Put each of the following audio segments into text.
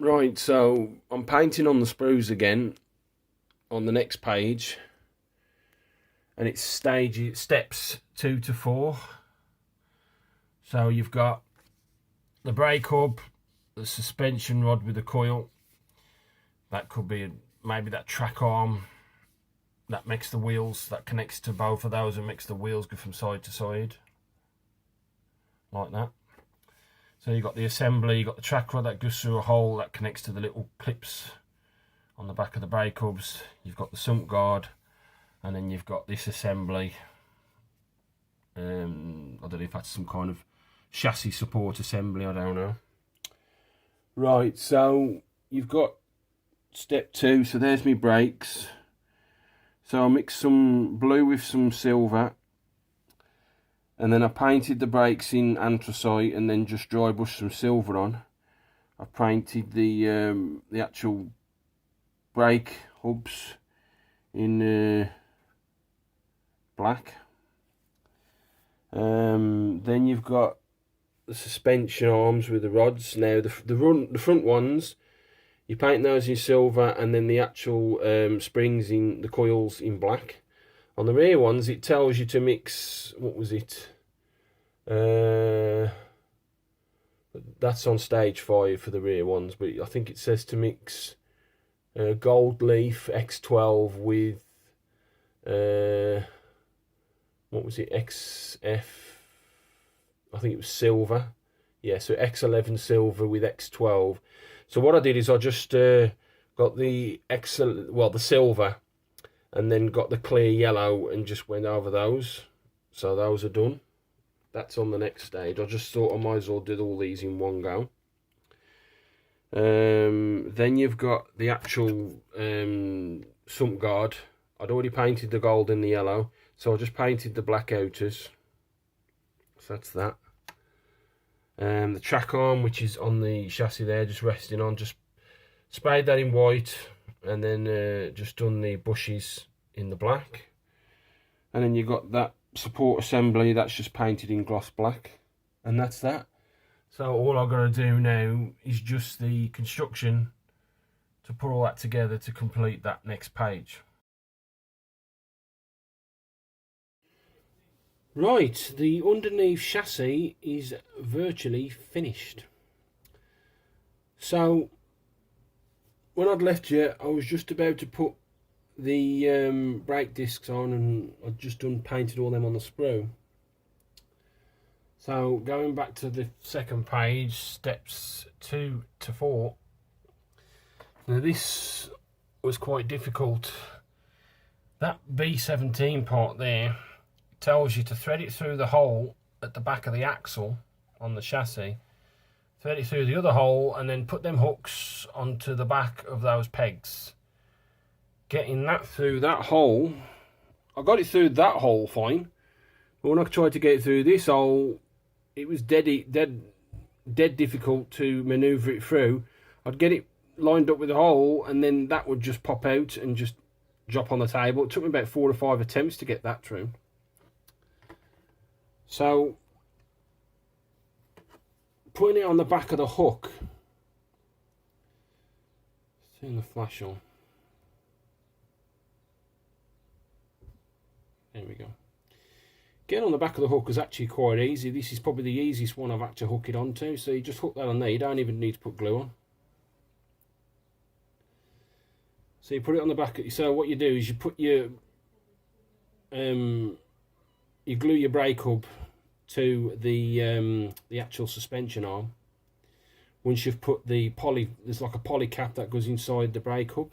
Right, so I'm painting on the sprues again on the next page, and it's steps 2 to 4. So you've got the brake hub, the suspension rod with the coil. That could be maybe that track arm that makes the wheels, that connects to both of those and makes the wheels go from side to side like that. So you've got the assembly, you've got the track rod that goes through a hole that connects to the little clips on the back of the brake hubs. You've got the sump guard, and then you've got this assembly. I don't know if that's some kind of chassis support assembly, I don't know. Right, so you've got step 2, so there's my brakes. So I mixed some blue with some silver, and then I painted the brakes in anthracite and then just dry brushed some silver on. I painted the actual brake hubs in black. Then you've got the suspension arms with the rods. Now the front ones, you paint those in silver, and then the actual springs in the coils in black. On the rear ones, it tells you to mix, what was it? That's on stage 5 for the rear ones, but I think it says to mix gold leaf X12 with what was it, XF, I think it was silver. Yeah, so X11 silver with X12. So what I did is I just got the the silver, and then got the clear yellow and just went over those. So those are done. That's on the next stage. I just thought I might as well do all these in one go. Then you've got the actual sump guard. I'd already painted the gold and the yellow, so I just painted the black outers. So that's that. The track arm, which is on the chassis there, just resting on, just sprayed that in white, and then just done the bushes in the black. And then you've got that support assembly, that's just painted in gloss black, and that's that. So all I've got to do now is just the construction to put all that together to complete that next page. Right, the underneath chassis is virtually finished. So when I'd left you, I was just about to put the brake discs on, and I'd just painted all them on the sprue. So going back to the second page, steps 2 to 4. Now this was quite difficult. That B17 part there tells you to thread it through the hole at the back of the axle on the chassis, thread it through the other hole, and then put them hooks onto the back of those pegs. Getting that through that hole, I got it through that hole fine, but when I tried to get it through this hole, it was dead difficult to maneuver it through. I'd get it lined up with the hole, and then that would just pop out and just drop on the table. It took me about 4 or 5 attempts to get that through. So putting it on the back of the hook, turn the flash on. There we go. Getting on the back of the hook is actually quite easy. This is probably the easiest one I've had to hook it onto. So you just hook that on there. You don't even need to put glue on. So you put it on the back. So what you do is you put your you glue your brake hub to the actual suspension arm. Once you've put the there's like a poly cap that goes inside the brake hub,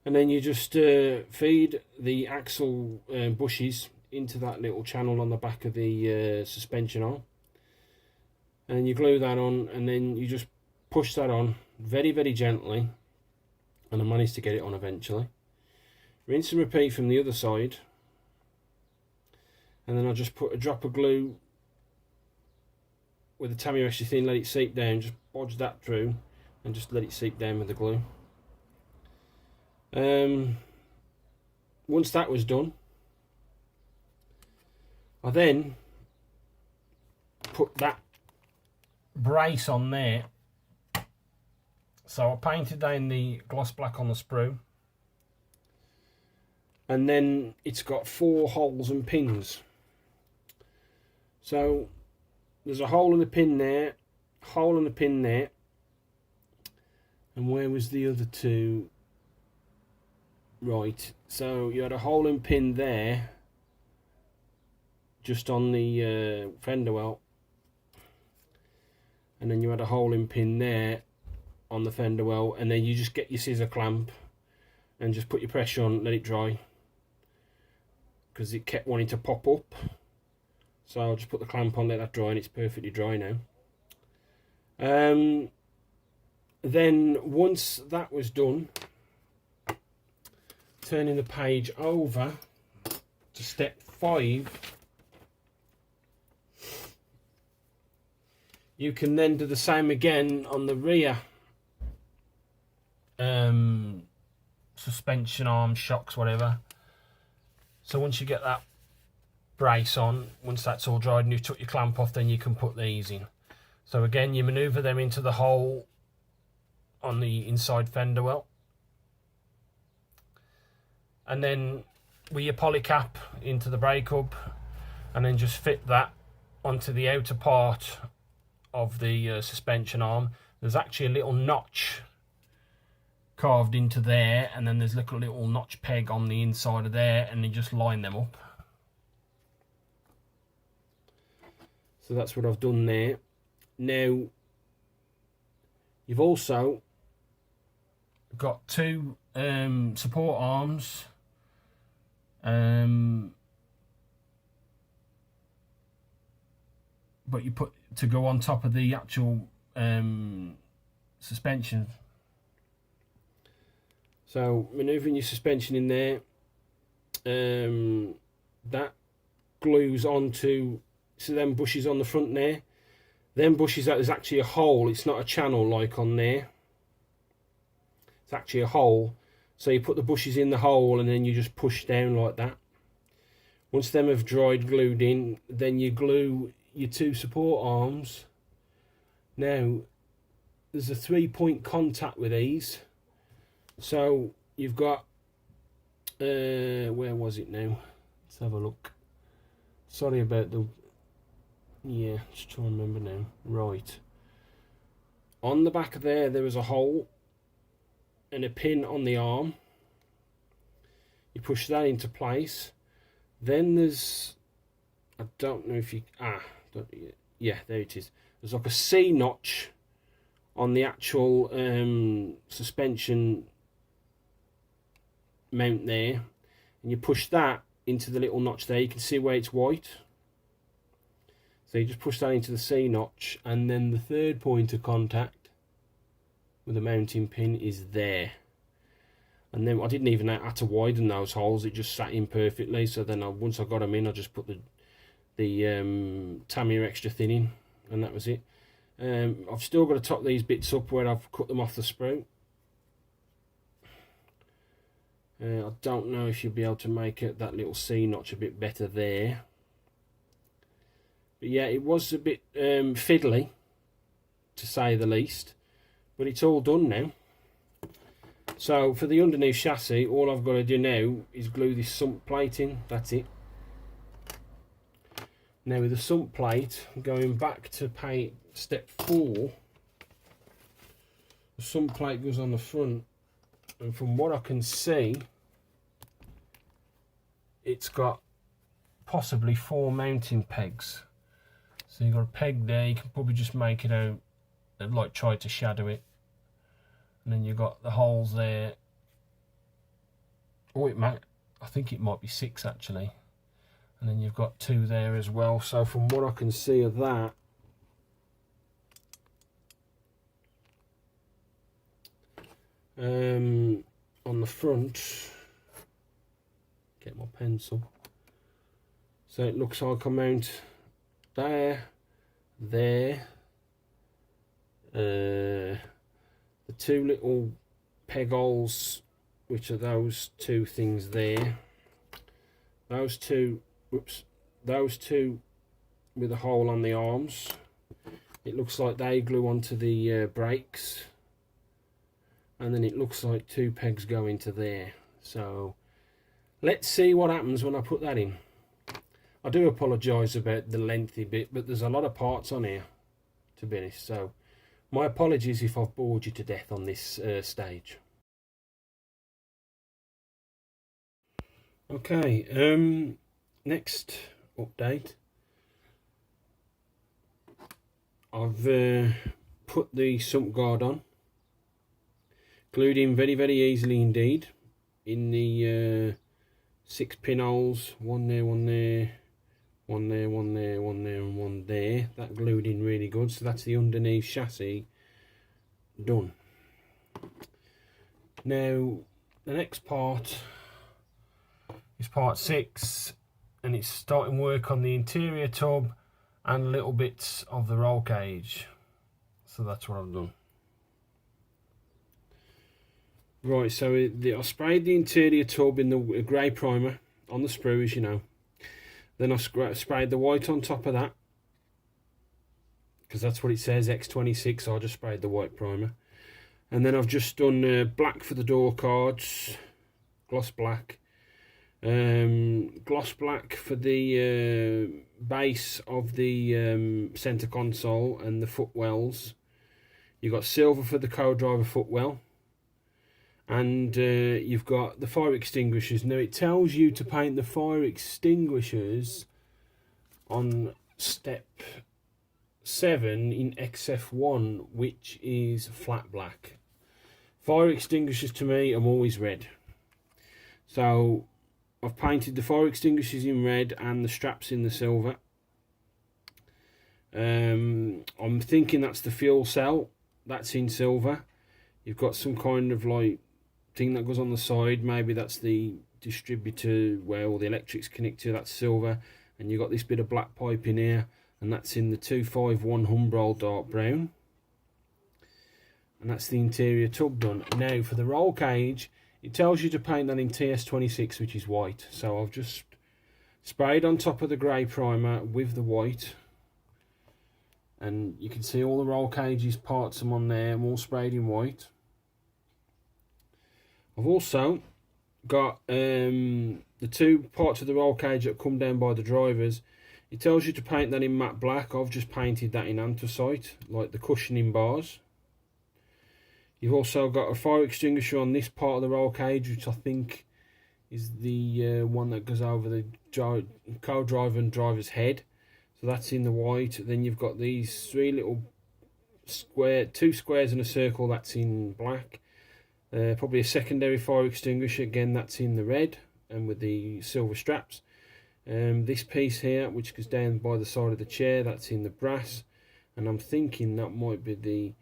and then you just feed the axle bushes into that little channel on the back of the suspension arm, and you glue that on, and then you just push that on very gently, and I managed to get it on eventually. Rinse and repeat from the other side, and then I'll just put a drop of glue with the Tamiya extra thin, let it seep down, just bodge that through and just let it seep down with the glue. Once that was done, I then put that brace on there So I painted down the gloss black on the sprue, and then it's got 4 holes and pins. So there's a hole and a pin there, hole and a pin there, and where was the other 2? Right, so you had a hole and pin there, just on the fender well, and then you had a hole and pin there on the fender well, and then you just get your scissor clamp and just put your pressure on, let it dry, because it kept wanting to pop up. So I'll just put the clamp on, let that dry, and it's perfectly dry now. Then once that was done, turning the page over to step 5, you can then do the same again on the rear suspension arm, shocks, whatever. So once you get that brace on, once that's all dried and you've took your clamp off, then you can put these in. So again, you manoeuvre them into the hole on the inside fender well, and then with your poly cap into the brake hub, and then just fit that onto the outer part of the suspension arm. There's actually a little notch carved into there, and then there's like a little notch peg on the inside of there, and you just line them up. So that's what I've done there. Now you've also got 2 support arms, but you put to go on top of the actual suspension. So manoeuvring your suspension in there, that glues onto them bushes on the front there. Them bushes, that is actually a hole, it's not a channel like on there. It's actually a hole. So you put the bushes in the hole and then you just push down like that. Once them have dried, glued in, then you glue your 2 support arms. Now there's a 3-point contact with these. So you've got where was it now? Let's have a look. Sorry about the just trying to remember now. Right, on the back there was a hole and a pin on the arm. You push that into place. Then there's, I don't know if you yeah, there it is. There's like a C notch on the actual suspension mount there, and you push that into the little notch there. You can see where it's white, so you just push that into the C notch, and then the 3rd point of contact with the mounting pin is there. And then I didn't even have to widen those holes, it just sat in perfectly. So then once I got them in, I just put the Tamiya extra thin in, and that was it. I've still got to top these bits up where I've cut them off the sprue. I don't know if you'll be able to make that little C notch a bit better there. But yeah, it was a bit fiddly, to say the least. But it's all done now. So for the underneath chassis, all I've got to do now is glue this sump plate in. That's it. Now with the sump plate, going back to step 4, the sump plate goes on the front, and from what I can see, it's got possibly 4 mounting pegs. So you've got a peg there, you can probably just make it out, like try to shadow it. And then you've got the holes there. Oh, I think it might be 6 actually. And then you've got 2 there as well. So from what I can see of that, on the front, get my pencil. So it looks like I mount there, the 2 little peg holes, which are those 2 things there. Those 2, whoops, those 2 with a hole on the arms. It looks like they glue onto the brakes. and then it looks like 2 pegs go into there. So let's see what happens when I put that in. I do apologise about the lengthy bit, but there's a lot of parts on here, to be honest. So my apologies if I've bored you to death on this stage. Okay, next update. I've put the sump guard on, glued in very, very easily indeed, in the 6 pinholes, one there, one there, one there, one there, one there, and one there. That glued in really good. So that's the underneath chassis done. Now the next part is part 6, and it's starting work on the interior tub and little bits of the roll cage. So that's what I've done. Right, so I sprayed the interior tub in the grey primer on the sprue, as you know. Then I sprayed the white on top of that, because that's what it says, X26, so I just sprayed the white primer. And then I've just done black for the door cards, gloss black. Gloss black for the base of the centre console and the footwells. You've got silver for the co-driver footwell. And you've got the fire extinguishers. Now it tells you to paint the fire extinguishers on step 7 in XF1, which is flat black. Fire extinguishers to me are always red. So I've painted the fire extinguishers in red and the straps in the silver. I'm thinking that's the fuel cell. That's in silver. You've got some kind of like thing that goes on the side. Maybe that's the distributor where all the electrics connect to. That's silver. And you've got this bit of black pipe in here, and that's in the 251 Humbrol dark brown. And that's the interior tub done. Now for the roll cage, it tells you to paint that in TS26, which is white. So I've just sprayed on top of the grey primer with the white. And you can see all the roll cages parts I'm on there. I'm all sprayed in white. I've also got the 2 parts of the roll cage that come down by the drivers. It tells you to paint that in matte black. I've just painted that in anthracite, like the cushioning bars. You've also got a fire extinguisher on this part of the roll cage, which I think is the one that goes over the co-driver and driver's head. So that's in the white. Then you've got these 3 little 2 squares and a circle, that's in black. Probably a secondary fire extinguisher, again that's in the red and with the silver straps. This piece here, which goes down by the side of the chair, that's in the brass. And I'm thinking that might be the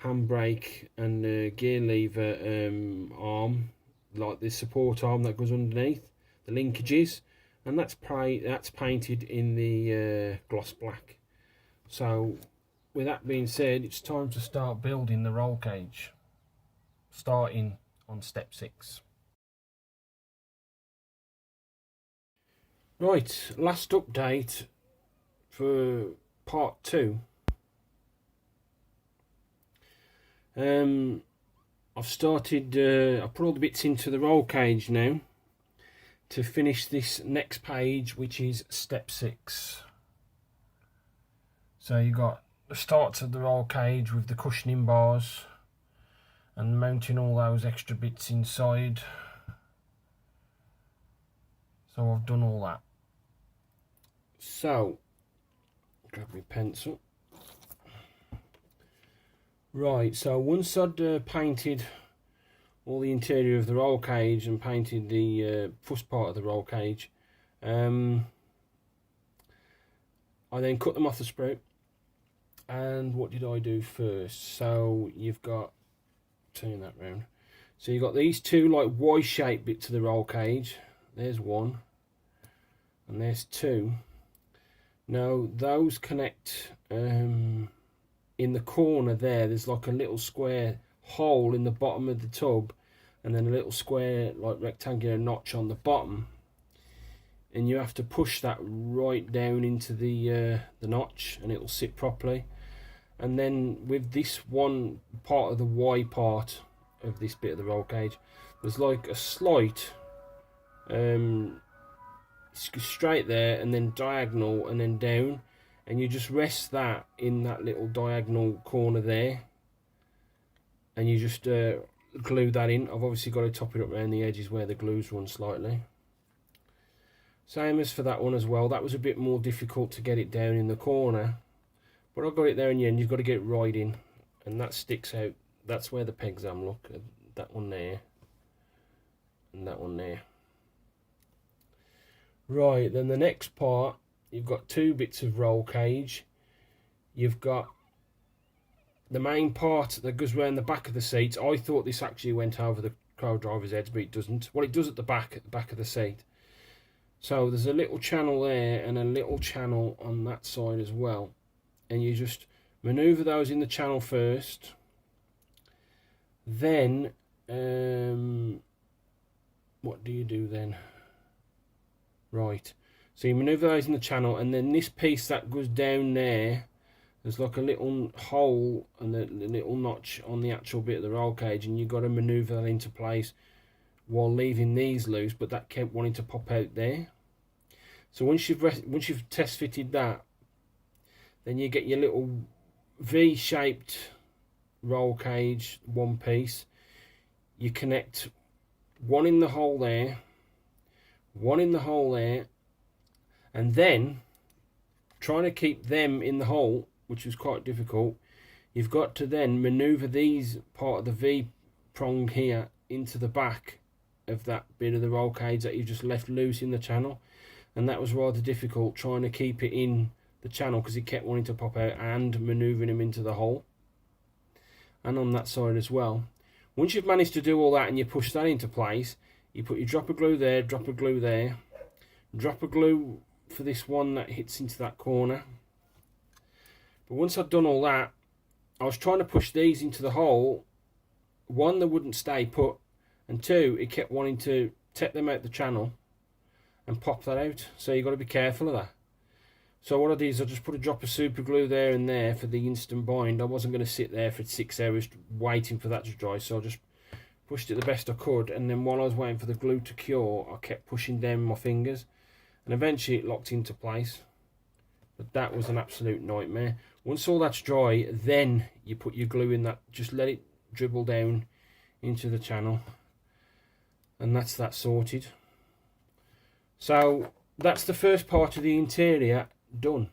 handbrake and gear lever arm, like this support arm that goes underneath, the linkages. And that's painted in the gloss black. So with that being said, it's time to start building the roll cage, starting on step 6. Right, last update for part 2. I've started, I put all the bits into the roll cage now to finish this next page, which is step 6. So you got the starts of the roll cage with the cushioning bars and mounting all those extra bits inside. So I've done all that. So grab my pencil. Right, so once I'd painted all the interior of the roll cage and painted the first part of the roll cage, I then cut them off the sprue. And what did I do first? So you've got, turn that round. So you've got these 2 like Y-shaped bits of the roll cage. There's 1 and there's 2. Now those connect in the corner there. There's like a little square hole in the bottom of the tub, and then a little square like rectangular notch on the bottom, and you have to push that right down into the notch and it'll sit properly. And then with this one part of the Y part, of this bit of the roll cage. There's like a slight straight there, and then diagonal, and then down, and you just rest that in that little diagonal corner there, and you just glue that in. I've obviously got to top it up around the edges where the glues run slightly. Same as for that one as well. That was a bit more difficult to get it down in the corner, but I got it there in the end. You've got to get it right in, and that sticks out. That's where the pegs are. Look, that one there, and that one there. Right, then the next part, you've got two bits of roll cage. You've got the main part that goes around the back of the seat. I thought this actually went over the co-driver's heads, but it doesn't. Well, it does at the back of the seat. So there's a little channel there and a little channel on that side as well. And you just manoeuvre those in the channel first. Then, what do you do then? Right, so you manoeuvre those in the channel, and then this piece that goes down there, there's like a little hole and a little notch on the actual bit of the roll cage, and you've got to manoeuvre that into place while leaving these loose, but that kept wanting to pop out there. So once you've test fitted that, then you get your little V-shaped roll cage one piece. You connect one in the hole there, one in the hole there, and then trying to keep them in the hole, which is quite difficult, you've got to then manoeuvre these part of the V prong here into the back of that bit of the roll cage that you've just left loose in the channel. And that was rather difficult, trying to keep it in the channel because it kept wanting to pop out, and manoeuvring them into the hole, and on that side as well. Once you've managed to do all that and you push that into place, you put your drop of glue there, drop of glue there, drop of glue for this one that hits into that corner. But once I'd done all that, I was trying to push these into the hole. One, they wouldn't stay put, and two, it kept wanting to take them out the channel and pop that out. So you've got to be careful of that. So what I did is I just put a drop of super glue there and there for the instant bind. I wasn't going to sit there for 6 hours waiting for that to dry, so I just pushed it the best I could, and then while I was waiting for the glue to cure, I kept pushing down my fingers, and eventually it locked into place. But that was an absolute nightmare. Once all that's dry, then you put your glue in that, just let it dribble down into the channel, and that's that sorted. So that's the first part of the interior done.